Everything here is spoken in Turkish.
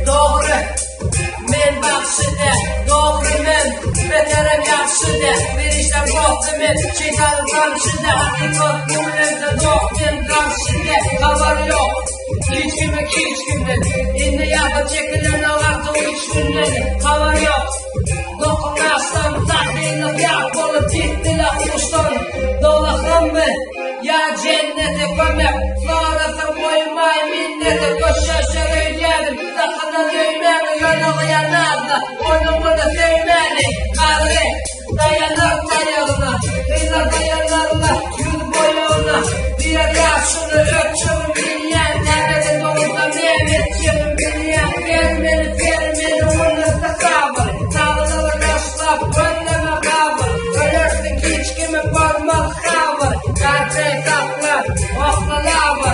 Doğru, men baxşıda, doğru men, beterim yaxşıda, verişten korktu men, şeytanın karşıda, hakikat gümrümde doğ, men karşıda, haber yok, hiç kimden, indi yapıp çekilen ağardı o hiç günden, haber yok, dokunmazdan, tatlıyla yak olup gittiler uçtan, dolakım ben, ya cennete gömek, sonrası koymay minnete, koşaşır öylerim, takıda dövmeni, yanılayanlarla, oynamada sevmeni, karı, dayanır dayağına, kıyla dayanırla, yıl boyuna, bir yaşını öpçümü bilyen, nerede doğuda Mehmetçim'i bilyen, vermeni, onunla kabır, dağlara kaşlap, önleme kabır, ölürsün hiç kimi parmak kabır, kalpte kaplar, oklalar.